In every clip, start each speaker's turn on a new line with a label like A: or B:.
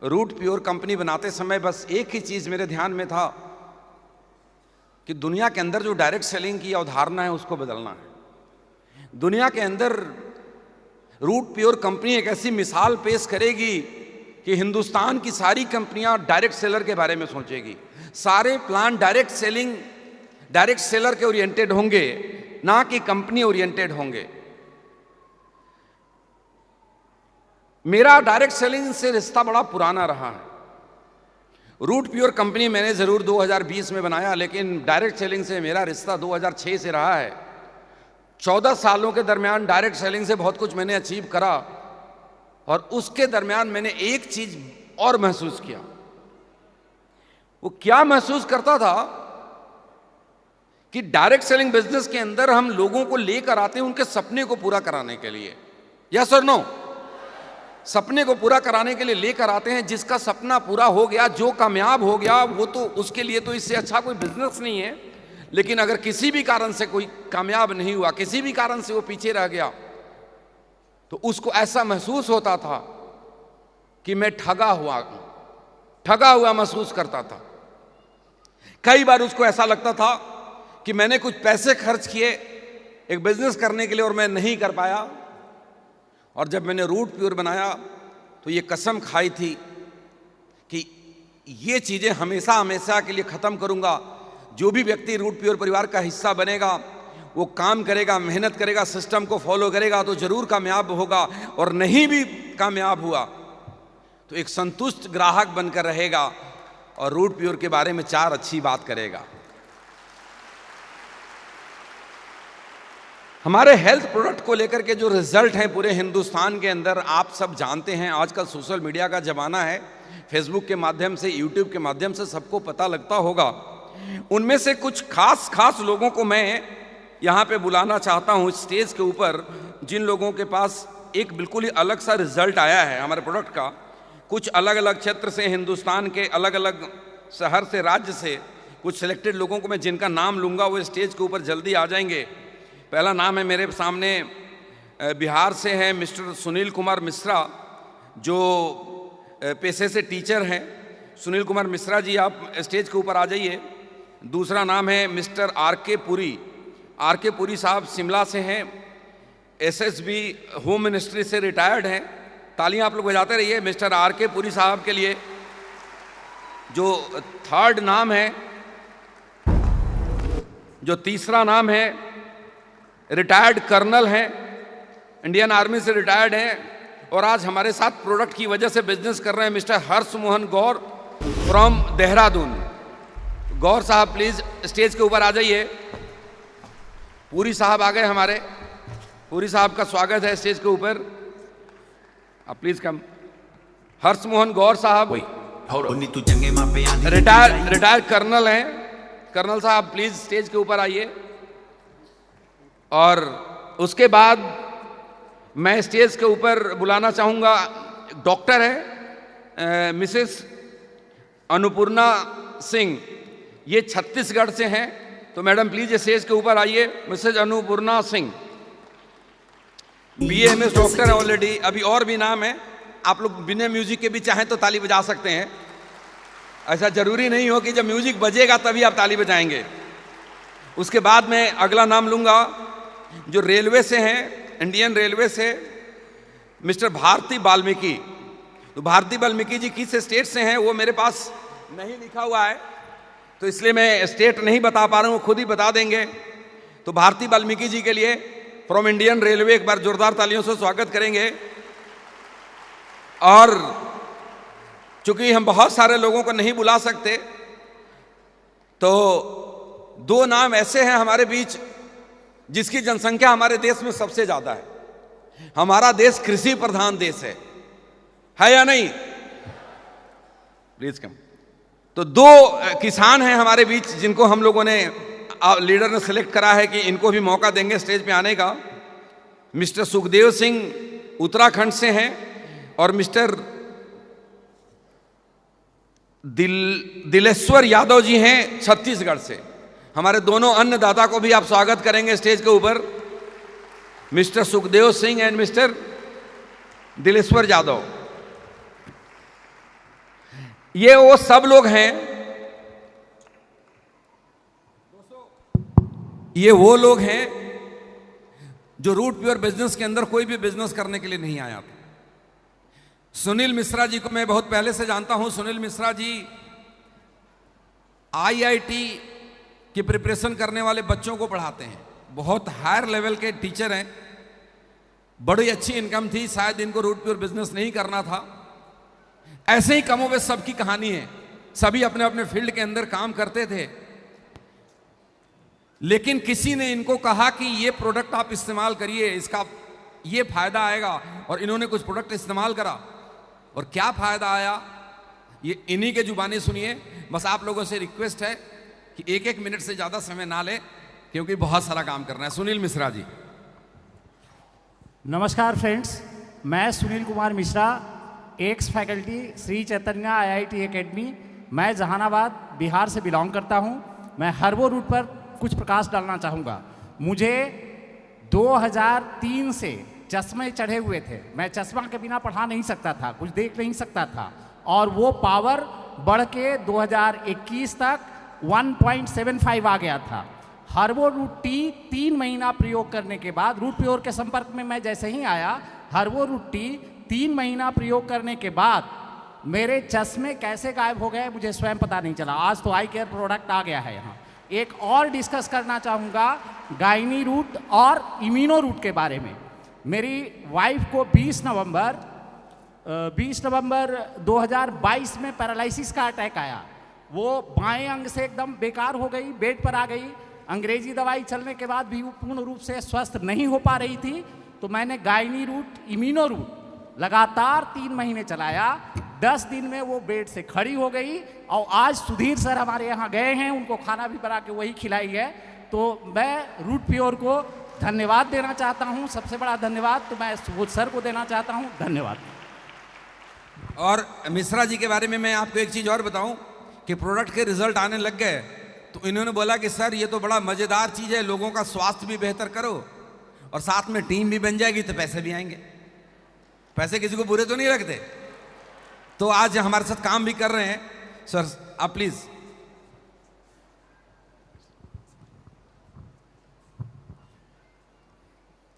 A: Root pure company बनाते समय बस एक ही चीज मेरे ध्यान में था कि दुनिया के अंदर जो डायरेक्ट सेलिंग की अवधारणा है उसको बदलना है। दुनिया के अंदर रूट प्योर कंपनी एक ऐसी मिसाल पेश करेगी कि हिंदुस्तान की सारी कंपनियां डायरेक्ट सेलर के बारे में सोचेगी। सारे प्लान डायरेक्ट सेलर के ओरिएंटेड होंगे, ना कि कंपनी ओरिएंटेड होंगे। मेरा डायरेक्ट सेलिंग से रिश्ता बड़ा पुराना रहा है। रूट प्योर कंपनी मैंने जरूर 2020 में बनाया, लेकिन डायरेक्ट सेलिंग से मेरा रिश्ता 2006 से रहा है। 14 सालों के दरमियान डायरेक्ट सेलिंग से बहुत कुछ मैंने अचीव करा, और उसके दरमियान मैंने एक चीज और महसूस किया। वो क्या महसूस करता था कि डायरेक्ट सेलिंग बिजनेस के अंदर हम लोगों को लेकर आते हैं उनके सपने को पूरा कराने के लिए। यस और नो? सपने को पूरा कराने के लिए लेकर आते हैं। जिसका सपना पूरा हो गया, जो कामयाब हो गया, वो तो उसके लिए तो इससे अच्छा कोई बिजनेस नहीं है। लेकिन अगर किसी भी कारण से कोई कामयाब नहीं हुआ, किसी भी कारण से वो पीछे रह गया, तो उसको ऐसा महसूस होता था कि मैं ठगा हुआ महसूस करता था। कई बार उसको ऐसा लगता था कि मैंने कुछ पैसे खर्च किए एक बिजनेस करने के लिए और मैं नहीं कर पाया। और जब मैंने रूट प्योर बनाया तो ये कसम खाई थी कि ये चीजें हमेशा हमेशा के लिए खत्म करूंगा। जो भी व्यक्ति रूट प्योर परिवार का हिस्सा बनेगा, वो काम करेगा, मेहनत करेगा, सिस्टम को फॉलो करेगा तो जरूर कामयाब होगा, और नहीं भी कामयाब हुआ तो एक संतुष्ट ग्राहक बनकर रहेगा और रूट प्योर के बारे में 4 अच्छी बात करेगा। हमारे हेल्थ प्रोडक्ट को लेकर के जो रिजल्ट हैं पूरे हिंदुस्तान के अंदर, आप सब जानते हैं। आजकल सोशल मीडिया का जमाना है, फेसबुक के माध्यम से, यूट्यूब के माध्यम से सबको पता लगता होगा। उनमें से कुछ खास लोगों को मैं यहाँ पे बुलाना चाहता हूँ स्टेज के ऊपर, जिन लोगों के पास एक बिल्कुल ही अलग सा रिजल्ट आया है हमारे प्रोडक्ट का। कुछ अलग अलग क्षेत्र से, हिंदुस्तान के अलग अलग शहर से, राज्य से कुछ सिलेक्टेड लोगों को मैं जिनका नाम लूँगा वो स्टेज के ऊपर जल्दी आ जाएंगे। पहला नाम है मेरे सामने, बिहार से हैं मिस्टर सुनील कुमार मिश्रा, जो पेशे से टीचर हैं। सुनील कुमार मिश्रा जी, आप स्टेज के ऊपर आ जाइए। दूसरा नाम है मिस्टर आर.के. पुरी। आर.के. पुरी साहब शिमला से हैं, एसएसबी होम मिनिस्ट्री से रिटायर्ड हैं। तालियां आप लोग बजाते रहिए मिस्टर आर.के. पुरी साहब के लिए। जो थर्ड नाम है, जो तीसरा नाम है, रिटायर्ड कर्नल हैं, इंडियन आर्मी से रिटायर्ड हैं और आज हमारे साथ प्रोडक्ट की वजह से बिजनेस कर रहे हैं, मिस्टर हर्ष मोहन गौर फ्रॉम देहरादून। गौर साहब प्लीज स्टेज के ऊपर आ जाइए। पुरी साहब आ गए हमारे, पुरी साहब का स्वागत है स्टेज के ऊपर, आप प्लीज कम। हर्ष मोहन गौर साहब रिटायर्ड कर्नल हैं। कर्नल साहब प्लीज स्टेज के ऊपर आइए। और उसके बाद मैं स्टेज के ऊपर बुलाना चाहूँगा, डॉक्टर है मिसेस अनुपूर्णा सिंह, ये छत्तीसगढ़ से हैं। तो मैडम प्लीज स्टेज के ऊपर आइए। Mrs Annapurna Singh BA MS doctor है ऑलरेडी। अभी और भी नाम है, आप लोग बिना म्यूजिक के भी चाहें तो ताली बजा सकते हैं। ऐसा जरूरी नहीं हो कि जब म्यूजिक बजेगा तभी आप ताली बजाएंगे। उसके बाद मैं अगला नाम लूँगा जो रेलवे से हैं, इंडियन रेलवे से, मिस्टर भारती वाल्मीकि। तो भारती वाल्मीकि जी किस स्टेट से हैं वो मेरे पास नहीं लिखा हुआ है, तो इसलिए मैं स्टेट नहीं बता पा रहा हूँ, खुद ही बता देंगे। तो भारती वाल्मीकि जी के लिए फ्रॉम इंडियन रेलवे एक बार जोरदार तालियों से स्वागत करेंगे। और चूंकि हम बहुत सारे लोगों को नहीं बुला सकते, तो 2 नाम ऐसे हैं हमारे बीच जिसकी जनसंख्या हमारे देश में सबसे ज्यादा है। हमारा देश कृषि प्रधान देश है या नहीं? Please come. तो 2 किसान हैं हमारे बीच जिनको हम लोगों ने, लीडर ने सिलेक्ट करा है कि इनको भी मौका देंगे स्टेज पे आने का। मिस्टर सुखदेव सिंह उत्तराखंड से हैं और मिस्टर दिलेश्वर यादव जी हैं छत्तीसगढ़ से। हमारे दोनों अन्नदाता को भी आप स्वागत करेंगे स्टेज के ऊपर, mister Sukhdev Singh and mister Dileshwar Yadav. ये वो सब लोग हैं, ये वो लोग हैं जो रूट प्योर बिजनेस के अंदर कोई भी बिजनेस करने के लिए नहीं आया था। सुनील मिश्रा जी को मैं बहुत पहले से जानता हूं। सुनील मिश्रा जी आईआईटी की प्रिपरेशन करने वाले बच्चों को पढ़ाते हैं, बहुत हायर लेवल के टीचर हैं, बड़ी अच्छी इनकम थी, शायद इनको रूट प्योर बिजनेस नहीं करना था। ऐसे ही कमोबेश सबकी कहानी है, सभी अपने अपने फील्ड के अंदर काम करते थे, लेकिन किसी ने इनको कहा कि ये प्रोडक्ट आप इस्तेमाल करिए, इसका ये फायदा आएगा, और इन्होंने कुछ प्रोडक्ट इस्तेमाल करा और क्या फायदा आया ये इन्हीं के जुबानी सुनिए। बस आप लोगों से रिक्वेस्ट है कि एक एक मिनट से ज्यादा समय ना ले, क्योंकि बहुत सारा काम करना है। सुनील मिश्रा जी।
B: नमस्कार फ्रेंड्स, मैं Sunil Kumar Mishra, x faculty Shri Chaitanya IIT academy. मैं जहानाबाद बिहार से बिलोंग करता हूं। मैं हर्बो रूट पर कुछ प्रकाश डालना चाहूँगा। मुझे 2003 से चश्मे चढ़े हुए थे, मैं चश्मा के बिना पढ़ा नहीं सकता था, कुछ देख नहीं सकता था, और वो पावर बढ़ के 2021 तक 1.75 आ गया था। हर्बो रूट टी 3 महीना प्रयोग करने के बाद, रूट प्योर के संपर्क में मैं जैसे ही आया, हर्बो रूट टी 3 महीना प्रयोग करने के बाद मेरे चश्मे कैसे गायब हो गए मुझे स्वयं पता नहीं चला। आज तो आई केयर प्रोडक्ट आ गया है यहाँ। एक और डिस्कस करना चाहूँगा गायनी रूट और इम्यूनो रूट के बारे में। मेरी वाइफ को 20 नवंबर 2022 में पैरालिसिस का अटैक आया। वो बाएं अंग से एकदम बेकार हो गई, बेड पर आ गई। अंग्रेजी दवाई चलने के बाद भी वो पूर्ण रूप से स्वस्थ नहीं हो पा रही थी। तो मैंने गायनी रूट, इम्यूनो रूट लगातार 3 महीने चलाया। 10 दिन में वो बेड से खड़ी हो गई, और आज सुधीर सर हमारे यहाँ गए हैं, उनको खाना भी बना के वही खिलाई है। तो मैं रूट प्योर को धन्यवाद देना चाहता हूँ। सबसे बड़ा धन्यवाद तो मैं सुबोध सर को देना चाहता हूँ। धन्यवाद।
A: और मिश्रा जी के बारे में मैं आपको एक चीज़ और बताऊं कि प्रोडक्ट के रिजल्ट आने लग गए, तो इन्होंने बोला कि सर ये तो बड़ा मज़ेदार चीज़ है, लोगों का स्वास्थ्य भी बेहतर करो और साथ में टीम भी बन जाएगी तो पैसे भी आएंगे। पैसे किसी को बुरे तो नहीं लगते। तो आज हमारे साथ काम भी कर रहे हैं। सर आप प्लीज़।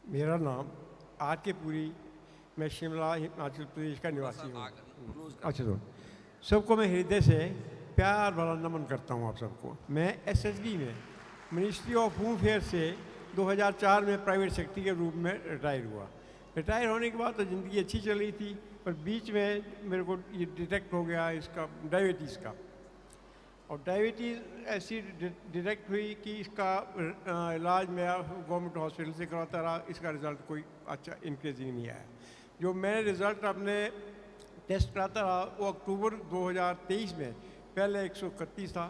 C: मेरा नाम आर के पुरी, मैं शिमला हिमाचल प्रदेश का निवासी हूँ। अच्छा, तो सबको मैं हृदय से प्यार भरा नमन करता हूँ आप सबको। मैं एसएसबी में मिनिस्ट्री ऑफ होम अफेयर से 2004 में प्राइवेट सेक्रेटरी के रूप में रिटायर हुआ। रिटायर होने के बाद तो ज़िंदगी अच्छी चल रही थी, पर बीच में मेरे को ये डिटेक्ट हो गया इसका डायबिटीज़ का। और डायबिटीज़ ऐसी डिटेक्ट हुई कि इसका इलाज मैं गवर्नमेंट हॉस्पिटल से करवाता रहा, इसका रिज़ल्ट कोई अच्छा इंक्रीजिंग नहीं आया। जो मैंने रिज़ल्ट अपने टेस्ट कराता रहा वो अक्टूबर 2023 में पहले 131 था,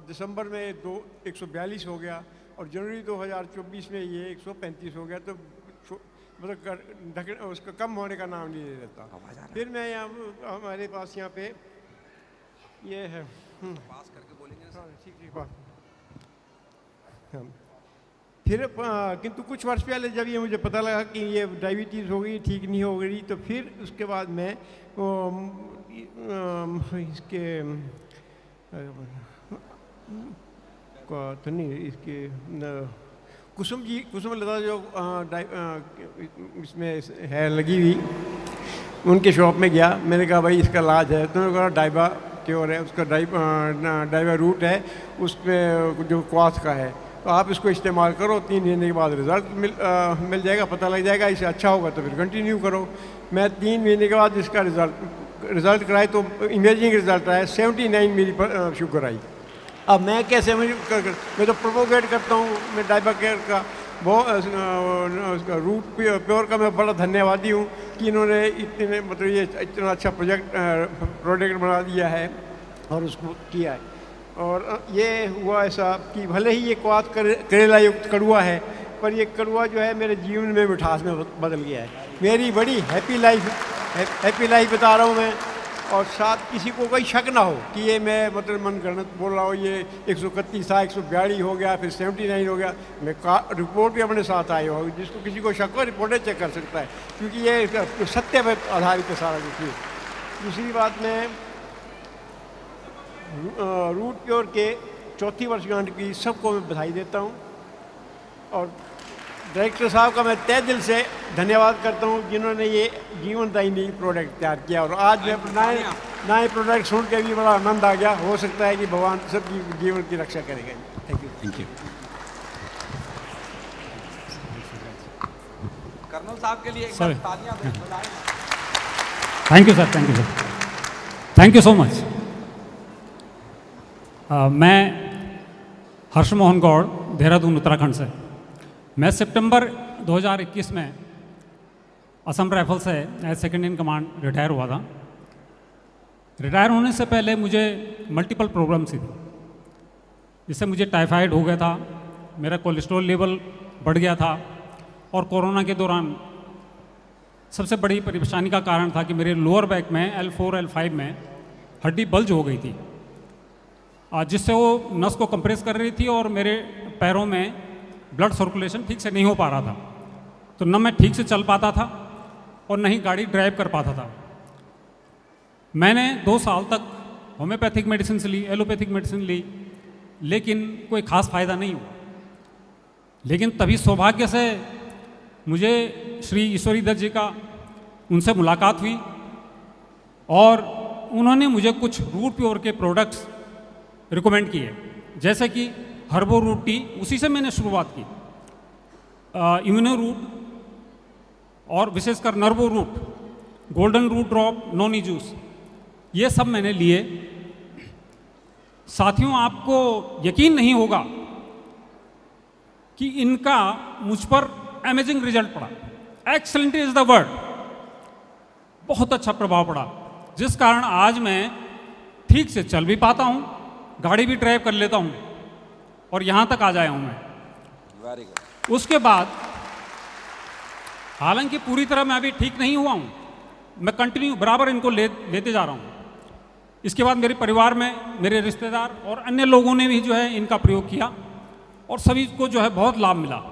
C: दिसंबर में 142 हो गया, और जनवरी 2024 में ये 135 हो गया। तो मतलब उसका कम होने का नाम नहीं रहता। फिर मैं यहाँ हमारे पास यहाँ पे ये है पास करके बोलेंगे। ठीक बात। फिर किंतु कुछ वर्ष पहले जब ये मुझे पता लगा कि ये डायबिटीज़ हो गई, ठीक नहीं हो गई, तो फिर उसके बाद मैं इसके तो नहीं इसके कुसुम लता जो इसमें है लगी हुई, उनके शॉप में गया। मैंने कहा भाई इसका इलाज है, तो उन्होंने कहा डाइबा क्योर है, उसका डाइबा रूट है, उसमें जो क्वाथ का है, तो आप इसको इस्तेमाल करो। 3 महीने के बाद रिज़ल्ट मिल जाएगा, पता लग जाएगा, इससे अच्छा होगा तो फिर कंटिन्यू करो। मैं 3 महीने के बाद इसका रिज़ल्ट कराए तो इमेजिंग रिज़ल्ट आया, 79 मेरी शुगर आई। अब मैं कैसे मैं तो प्रोपोगेट करता हूँ, मैं डाइबा केयर का उसका रूट प्योर का मैं बड़ा धन्यवादी हूँ कि इन्होंने इतने मतलब ये इतना अच्छा प्रोडक्ट बना दिया है और उसको किया है। और ये हुआ ऐसा कि भले ही ये क्वाथ करेला युक्त कड़ुआ है, पर ये कड़ुआ जो है मेरे जीवन में मिठास में बदल गया है। मेरी बड़ी हैप्पी लाइफ बता रहा हूँ मैं, और साथ किसी को कोई शक ना हो कि ये मैं मतलब मन गणत बोल रहा हूँ। ये 131 था, 142 हो गया, फिर 79 हो गया। मैं रिपोर्ट भी अपने साथ आई हो, जिसको किसी को शक हो रिपोर्टें चेक कर सकता है, क्योंकि ये सत्य पर आधारित है सारा कुछ। दूसरी बात, मैं रूट प्योर के चौथी वर्षगांठ की सबको मैं बधाई देता हूँ और डायरेक्टर साहब का मैं तहे दिल से धन्यवाद करता हूँ जिन्होंने ये जीवनदायिनी प्रोडक्ट तैयार किया। और आज मैं नए प्रोडक्ट सुन के भी बड़ा आनंद आ गया। हो सकता है कि भगवान सबकी जीवन की रक्षा करेगा। Thank you.
A: कर्नल साहब के लिए तालियां बजाएं।
D: Thank you sir, thank you sir, thank you so much. मैं हर्ष मोहन गौड़, देहरादून उत्तराखंड से। मैं सितंबर 2021 में असम राइफल से as second in command retire हुआ था। रिटायर होने से पहले मुझे मल्टीपल प्रॉब्लम्स थी, जिससे मुझे टाइफाइड हो गया था, मेरा कोलेस्ट्रॉल लेवल बढ़ गया था और कोरोना के दौरान सबसे बड़ी परेशानी का कारण था कि मेरे लोअर बैक में L4 L5 में हड्डी बल्ज हो गई थी, जिससे वो नस को कंप्रेस कर रही थी और मेरे पैरों में ब्लड सर्कुलेशन ठीक से नहीं हो पा रहा था। तो न मैं ठीक से चल पाता था और न ही गाड़ी ड्राइव कर पाता था। मैंने 2 साल तक होम्योपैथिक मेडिसिन ली, एलोपैथिक मेडिसिन ली, लेकिन कोई ख़ास फ़ायदा नहीं हुआ। लेकिन तभी सौभाग्य से मुझे श्री ईश्वरी दत्त जी का उनसे मुलाकात हुई और उन्होंने मुझे कुछ रूट प्योर के प्रोडक्ट्स रिकमेंड किए, जैसे कि हर्बो रूट टी। उसी से मैंने शुरुआत की। इम्यूनो रूट और विशेषकर nervo root, golden root drop, noni juice, ये सब मैंने लिए। साथियों, आपको यकीन नहीं होगा कि इनका मुझ पर अमेजिंग रिजल्ट पड़ा। Excellent is the word. बहुत अच्छा प्रभाव पड़ा, जिस कारण आज मैं ठीक से चल भी पाता हूँ, गाड़ी भी ड्राइव कर लेता हूँ और यहाँ तक आ जाया हूँ मैं।
A: Very good.
D: उसके बाद हालांकि पूरी तरह मैं अभी ठीक नहीं हुआ हूँ, मैं कंटिन्यू बराबर इनको लेते जा रहा हूँ। इसके बाद मेरे परिवार में मेरे रिश्तेदार और अन्य लोगों ने भी जो है इनका प्रयोग किया और सभी को जो है बहुत लाभ मिला।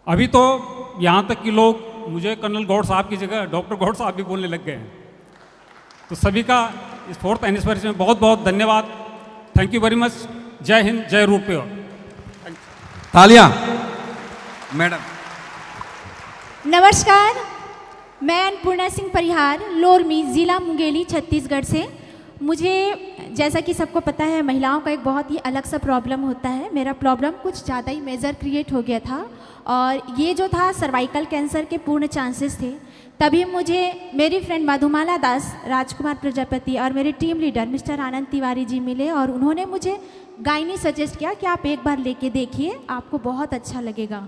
D: अभी तो यहाँ तक कि लोग मुझे कर्नल गौड़ साहब की जगह डॉक्टर गौड़ साहब भी बोलने लग गए हैं। तो सभी का इस 4th एनिवर्सरी में बहुत बहुत धन्यवाद। Thank you very much. जय हिंद, जय रूट प्योर।
A: तालियां मैडम।
E: नमस्कार, मैं अन्नपूर्णा सिंह परिहार, लोरमी, ज़िला मुंगेली, छत्तीसगढ़ से। मुझे जैसा कि सबको पता है, महिलाओं का एक बहुत ही अलग सा प्रॉब्लम होता है। मेरा प्रॉब्लम कुछ ज़्यादा ही मेजर क्रिएट हो गया था और ये जो था सर्वाइकल कैंसर के पूर्ण चांसेस थे। तभी मुझे मेरी फ्रेंड मधुमाला दास, राजकुमार प्रजापति और मेरे टीम लीडर मिस्टर आनंद तिवारी जी मिले और उन्होंने मुझे गायनी सजेस्ट किया कि आप एक बार लेके देखिए, आपको बहुत अच्छा लगेगा।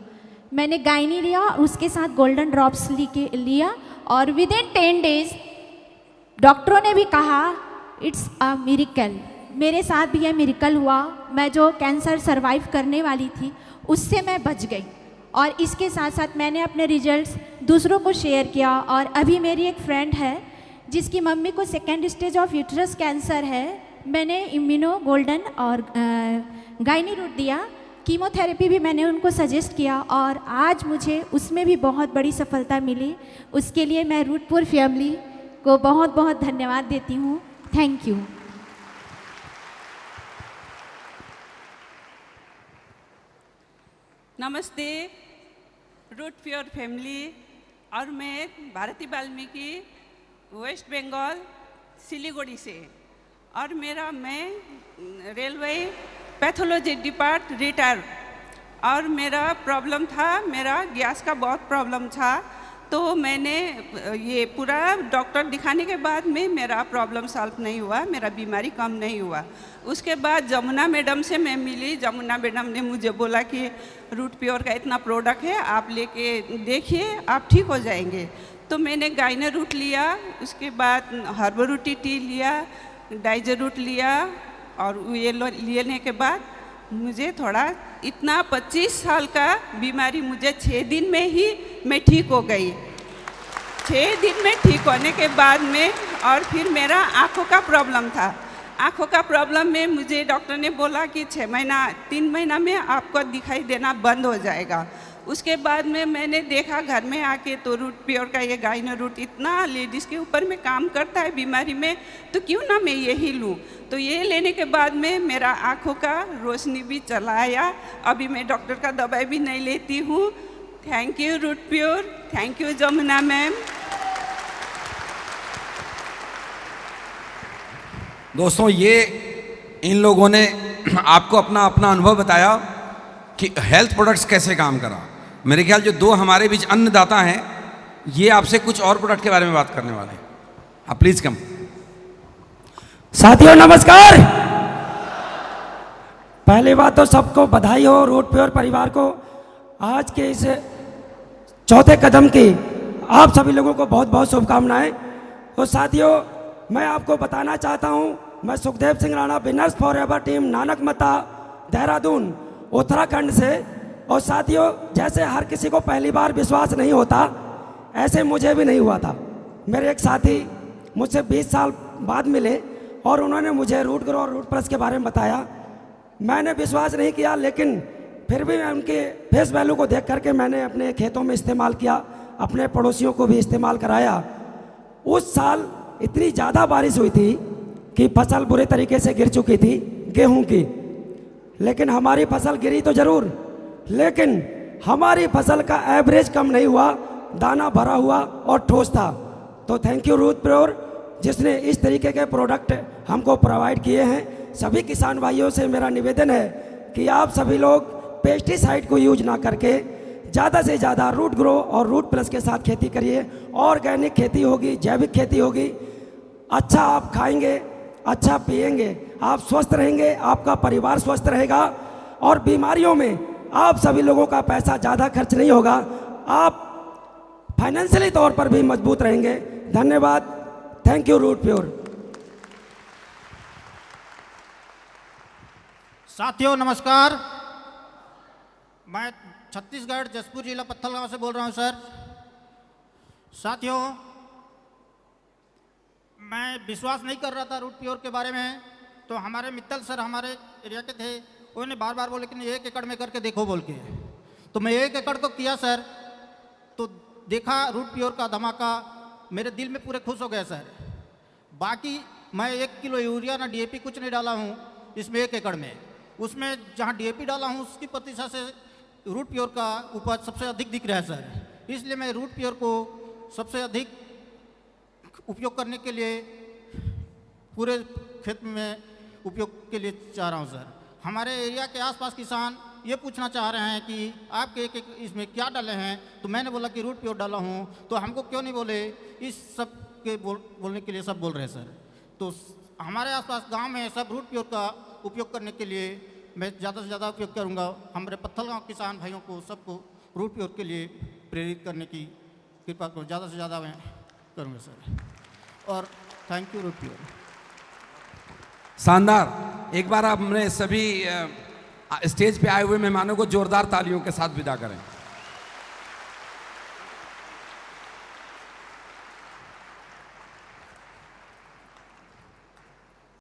E: मैंने गायनी लिया और उसके साथ गोल्डन ड्रॉप्स लिया और विद इन 10 डेज डॉक्टरों ने भी कहा इट्स अ मिरेकल। मेरे साथ भी यह मिरेकल हुआ। मैं जो कैंसर सरवाइव करने वाली थी उससे मैं बच गई और इसके साथ साथ मैंने अपने रिजल्ट्स दूसरों को शेयर किया। और अभी मेरी एक फ्रेंड है जिसकी मम्मी को 2nd stage of uterus cancer है। मैंने इम्यूनो, गोल्डन और गायनी रूट दिया। कीमोथेरेपी भी मैंने उनको सजेस्ट किया और आज मुझे उसमें भी बहुत बड़ी सफलता मिली। उसके लिए मैं रूटपुर फैमिली को बहुत बहुत धन्यवाद देती हूँ। Thank you.
F: नमस्ते रूट प्योर फैमिली। और मैं भारती वाल्मीकि, वेस्ट बंगाल, सिलीगुड़ी से। और मैं रेलवे पैथोलॉजी डिपार्ट रिटायर। और मेरा प्रॉब्लम था, मेरा गैस का बहुत प्रॉब्लम था। तो मैंने ये पूरा डॉक्टर दिखाने के बाद में मेरा प्रॉब्लम सॉल्व नहीं हुआ, मेरा बीमारी कम नहीं हुआ। उसके बाद जमुना मैडम से मैं मिली। जमुना मैडम ने मुझे बोला कि रूट प्योर का इतना प्रोडक्ट है, आप लेके देखिए, आप ठीक हो जाएंगे। तो मैंने गायना रूट लिया, उसके बाद हर्बो रूट टी लिया, डाइजर रूट लिया और ये लेने के बाद मुझे थोड़ा इतना 25 साल का बीमारी मुझे 6 दिन में ही मैं ठीक हो गई। 6 दिन में ठीक होने के बाद में और फिर मेरा आँखों का प्रॉब्लम था। आँखों का प्रॉब्लम में मुझे डॉक्टर ने बोला कि 3 महीना में आपको दिखाई देना बंद हो जाएगा। उसके बाद में मैंने देखा घर में आके तो रूट प्योर का ये गायनो रूट इतना लेडीज़ के ऊपर में काम करता है बीमारी में, तो क्यों ना मैं यही लूँ। तो ये लेने के बाद में मेरा आँखों का रोशनी भी चला आया। अभी मैं डॉक्टर का दवाई भी नहीं लेती हूँ। थैंक यू रूट प्योर, थैंक यू जमुना मैम।
A: दोस्तों, ये इन लोगों ने आपको अपना अपना अनुभव बताया कि हेल्थ प्रोडक्ट्स कैसे काम करा। मेरे ख्याल जो दो हमारे बीच अन्नदाता हैं, ये आपसे कुछ और प्रोडक्ट के बारे में बात करने वाले हैं। आप प्लीज कम।
G: साथियों नमस्कार। पहली बात तो सबको बधाई हो रूट प्योर परिवार को आज के इस चौथे कदम की। आप सभी लोगों को बहुत बहुत शुभकामनाएं। तो साथियों, मैं आपको बताना चाहता हूं, मैं Sukhdev Singh Rana, winners for ever team, Nanak मता, देहरादून, उत्तराखंड से। और साथियों, जैसे हर किसी को पहली बार विश्वास नहीं होता, ऐसे मुझे भी नहीं हुआ था। मेरे एक साथी मुझसे 20 साल बाद मिले और उन्होंने मुझे रूट ग्रो और रूट प्लस के बारे में बताया। मैंने विश्वास नहीं किया, लेकिन फिर भी मैं उनके फेस वैल्यू को देख करके मैंने अपने खेतों में इस्तेमाल किया, अपने पड़ोसियों को भी इस्तेमाल कराया। उस साल इतनी ज़्यादा बारिश हुई थी कि फसल बुरे तरीके से गिर चुकी थी गेहूं की। लेकिन हमारी फसल गिरी तो ज़रूर, लेकिन हमारी फसल का एवरेज कम नहीं हुआ, दाना भरा हुआ और ठोस था। तो थैंक यू रूट प्योर, जिसने इस तरीके के प्रोडक्ट हमको प्रोवाइड किए हैं। सभी किसान भाइयों से मेरा निवेदन है कि आप सभी लोग पेस्टिसाइड को यूज ना करके ज़्यादा से ज़्यादा रूट ग्रो और रूट प्लस के साथ खेती करिए। ऑर्गेनिक खेती होगी, जैविक खेती होगी, अच्छा आप खाएंगे, अच्छा पिएंगे, आप स्वस्थ रहेंगे, आपका परिवार स्वस्थ रहेगा और बीमारियों में आप सभी लोगों का पैसा ज़्यादा खर्च नहीं होगा, आप फाइनेंशियली तौर पर भी मजबूत रहेंगे। धन्यवाद। थैंक यू रूट प्योर।
H: साथियों नमस्कार। मैं छत्तीसगढ़ जसपुर जिला पत्थलगांव से बोल रहा हूं सर। साथियों, मैं विश्वास नहीं कर रहा था रूट प्योर के बारे में, तो हमारे मित्तल सर हमारे एरिया के थे, उन्होंने बार बार बोले कि 1 एकड़ में करके देखो बोल के। तो मैं 1 एकड़ को किया सर, तो देखा रूट प्योर का धमाका, मेरे दिल में पूरे खुश हो गए सर। बाकी मैं 1 किलो यूरिया ना डीएपी कुछ नहीं डाला हूँ इसमें 1 एकड़ में। उसमें जहाँ डीएपी डाला हूँ उसकी प्रतिशत से रूट प्योर का उपज सबसे अधिक दिख रहा है सर। इसलिए मैं रूट प्योर को सबसे अधिक उपयोग करने के लिए पूरे खेत में उपयोग के लिए चाह रहा हूँ सर। हमारे एरिया के आसपास किसान ये पूछना चाह रहे हैं कि आपके एक इसमें क्या डाले हैं, तो मैंने बोला कि रूट प्योर डाला हूँ, तो हमको क्यों नहीं बोले, इस सब के बोलने के लिए सब बोल रहे हैं सर। तो हमारे आसपास गांव में सब रूट प्योर का उपयोग करने के लिए मैं ज़्यादा से ज़्यादा उपयोग करूँगा। हमारे पत्थलगांव किसान भाइयों को सबको रूट प्योर के लिए प्रेरित करने की कृपा को ज़्यादा से ज़्यादा मैं करूँगा सर। और थैंक यू रूट प्योर।
A: शानदार। एक बार आप हमने सभी स्टेज पे आए हुए मेहमानों को जोरदार तालियों के साथ विदा करें।